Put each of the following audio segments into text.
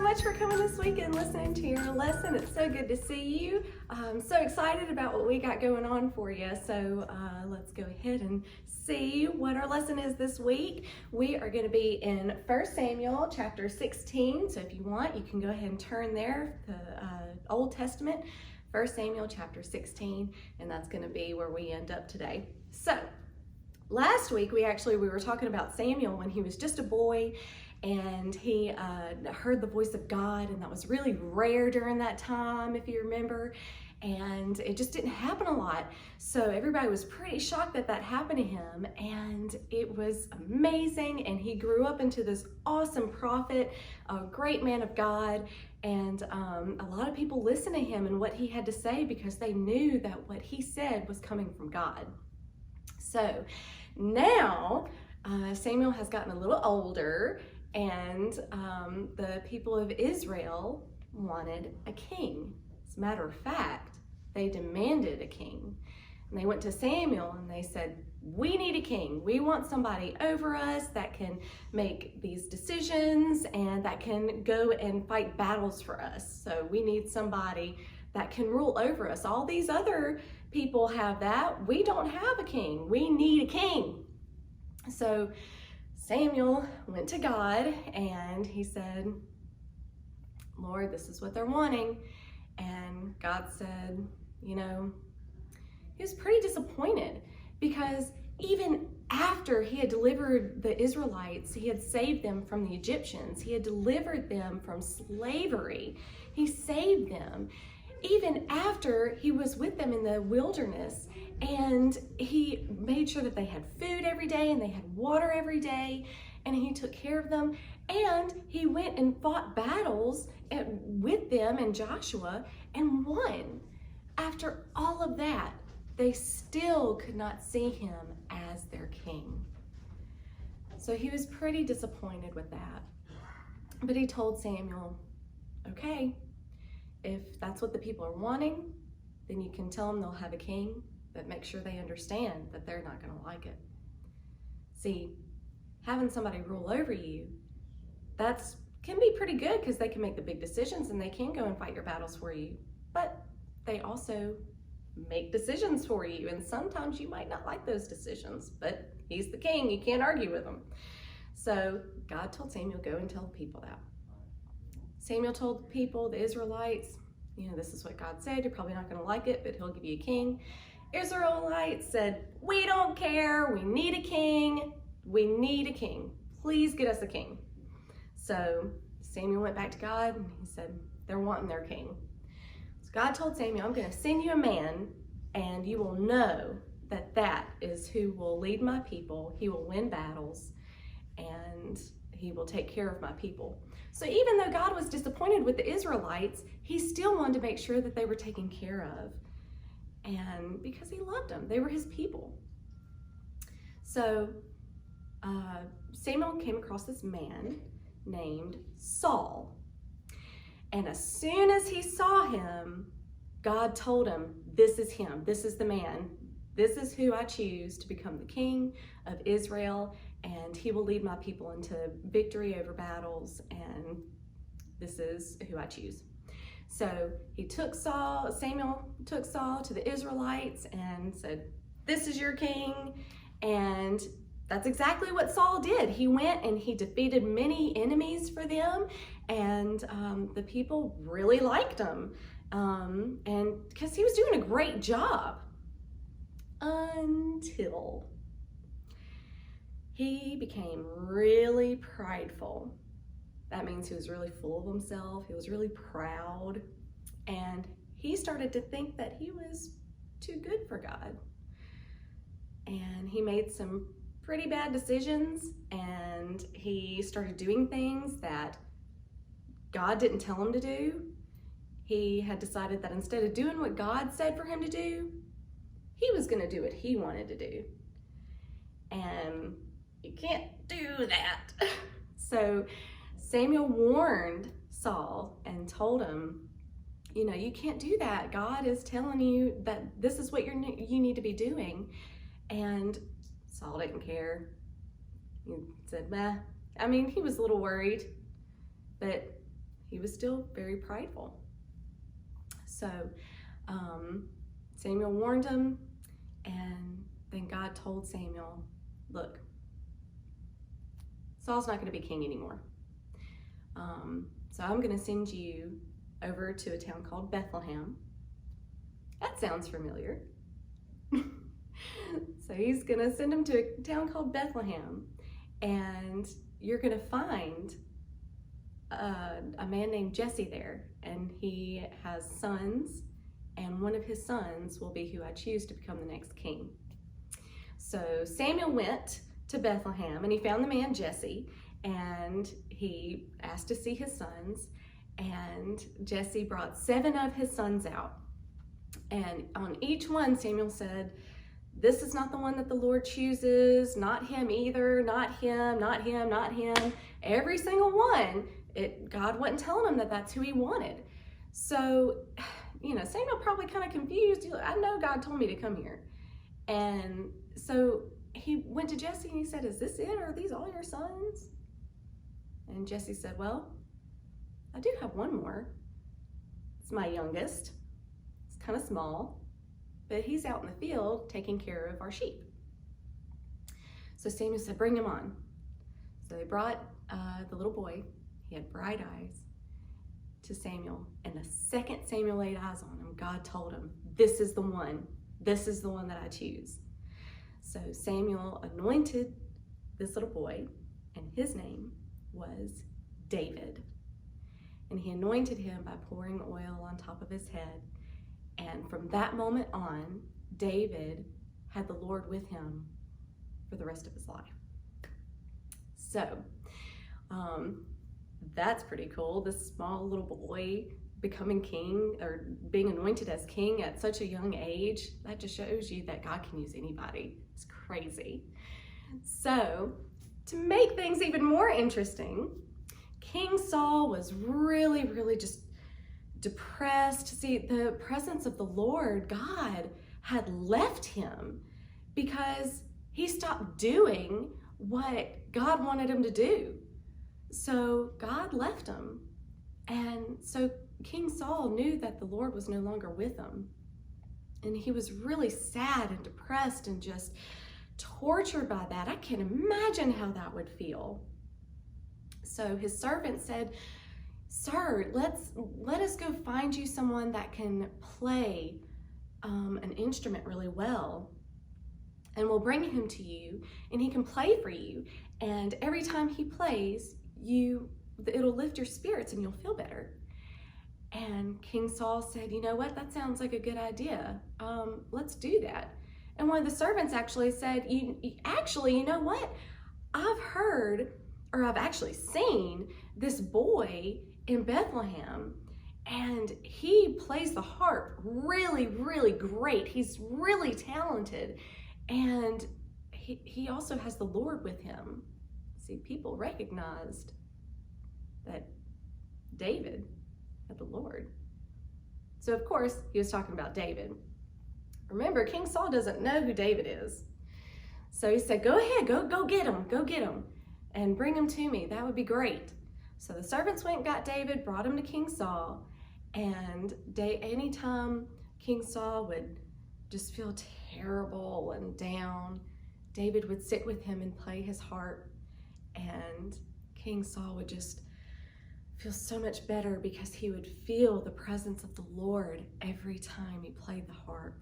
much for coming this week and listening to your lesson. It's so good to see you. I'm so excited about what we got going on for you. So let's go ahead and see what our lesson is this week. We are going to be in 1 Samuel chapter 16. So if you want, you can go ahead and turn there, the Old Testament, 1 Samuel chapter 16, and that's going to be where we end up today. So last week we were talking about Samuel when he was just a boy, and he heard the voice of God, and that was really rare during that time, if you remember, and it just didn't happen a lot. So everybody was pretty shocked that that happened to him, and it was amazing, and he grew up into this awesome prophet, a great man of God, and a lot of people listened to him and what he had to say because they knew that what he said was coming from God. So now Samuel has gotten a little older, and the people of Israel wanted a king. As a matter of fact, they demanded a king. And they went to Samuel and they said, we need a king. We want somebody over us that can make these decisions and that can go and fight battles for us. So we need somebody that can rule over us. All these other people have that. We don't have a king. We need a king. So Samuel went to God and he said, Lord, this is what they're wanting. And God said, you know, he was pretty disappointed because even after he had delivered the Israelites, he had saved them from the Egyptians, he had delivered them from slavery, he saved them. Even after he was with them in the wilderness, and he made sure that they had food every day and they had water every day, and he took care of them, and he went and fought battles with them and Joshua and won. After all of that, they still could not see him as their king. So he was pretty disappointed with that. But he told Samuel, okay, if that's what the people are wanting, then you can tell them they'll have a king, but make sure they understand that they're not going to like it. See, having somebody rule over you, can be pretty good because they can make the big decisions and they can go and fight your battles for you, but they also make decisions for you, and sometimes you might not like those decisions, but he's the king, you can't argue with him. So God told Samuel, go and tell the people that. Samuel told the people, the Israelites, you know, this is what God said, you're probably not going to like it, but he'll give you a king. Israelites said, we don't care, we need a king, please get us a king. So Samuel went back to God and he said, they're wanting their king. So God told Samuel, I'm going to send you a man, and you will know that that is who will lead my people. He will win battles, and he will take care of my people. So even though God was disappointed with the Israelites, he still wanted to make sure that they were taken care of. And because he loved them, they were his people. So Samuel came across this man named Saul. And as soon as he saw him, God told him, this is him, this is the man, this is who I choose to become the king of Israel, and he will lead my people into victory over battles, and this is who I choose. So Samuel took Saul to the Israelites and said, this is your king. And that's exactly what Saul did. He went and he defeated many enemies for them, and the people really liked him, and because he was doing a great job until he became really prideful. That means he was really full of himself. He was really proud, and he started to think that he was too good for God. And he made some pretty bad decisions, and he started doing things that God didn't tell him to do. He had decided that instead of doing what God said for him to do, he was going to do what he wanted to do. And you can't do that. So Samuel warned Saul and told him, you know, you can't do that. God is telling you that this is what you need to be doing. And Saul didn't care. He said, meh. I mean, he was a little worried, but he was still very prideful. So Samuel warned him, and then God told Samuel, look, Saul's not going to be king anymore. So I'm going to send you over to a town called Bethlehem. That sounds familiar. So he's going to send him to a town called Bethlehem, and you're going to find a man named Jesse there, and he has sons, and one of his sons will be who I choose to become the next king. So Samuel went to Bethlehem, and he found the man Jesse, and he asked to see his sons, and Jesse brought 7 of his sons out. And on each one, Samuel said, this is not the one that the Lord chooses, not him either, not him, not him, not him. Every single one, God wasn't telling him that that's who he wanted. So, Samuel probably kind of confused. I know God told me to come here. And so he went to Jesse and he said, is this it? Are these all your sons? And Jesse said, well, I do have one more. It's my youngest. It's kind of small, but he's out in the field taking care of our sheep. So Samuel said, bring him on. So they brought the little boy. He had bright eyes, to Samuel. And the second Samuel laid eyes on him, God told him, this is the one. This is the one that I choose. So Samuel anointed this little boy, and his name was David. And he anointed him by pouring oil on top of his head. And from that moment on, David had the Lord with him for the rest of his life. So, that's pretty cool. This small little boy becoming king, or being anointed as king at such a young age, that just shows you that God can use anybody. It's crazy. So, to make things even more interesting, King Saul was really just depressed. See, the presence of the Lord, God, had left him because he stopped doing what God wanted him to do. So God left him. And so King Saul knew that the Lord was no longer with him. And he was really sad and depressed and just tortured by that. I can't imagine how that would feel. So his servant said, sir, let us go find you someone that can play an instrument really well, and we'll bring him to you, and he can play for you. And every time he plays, it'll lift your spirits and you'll feel better. And King Saul said, you know what, that sounds like a good idea. Let's do that. And one of the servants actually said, you know what? I've heard, or I've actually seen this boy in Bethlehem, and he plays the harp really great. He's really talented, and he also has the Lord with him. See, people recognized that David had the Lord. So of course he was talking about David. Remember, King Saul doesn't know who David is. So he said, go ahead, go get him and bring him to me. That would be great. So the servants went and got David, brought him to King Saul, and anytime King Saul would just feel terrible and down, David would sit with him and play his harp, and King Saul would just feel so much better because he would feel the presence of the Lord every time he played the harp,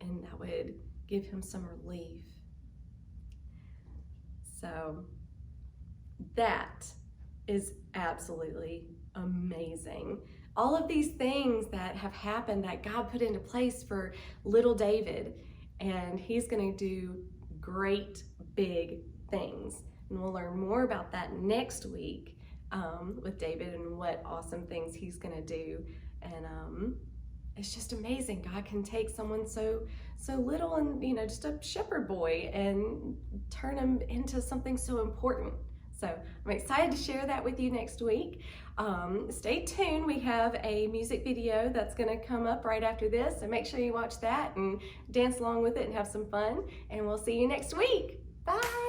and that would give him some relief. So that is absolutely amazing. All of these things that have happened that God put into place for little David, and he's going to do great big things. And we'll learn more about that next week with David and what awesome things he's going to do. And it's just amazing. God can take someone so little and, just a shepherd boy and turn him into something so important. So I'm excited to share that with you next week. Stay tuned. We have a music video that's going to come up right after this. So make sure you watch that and dance along with it and have some fun. And we'll see you next week. Bye.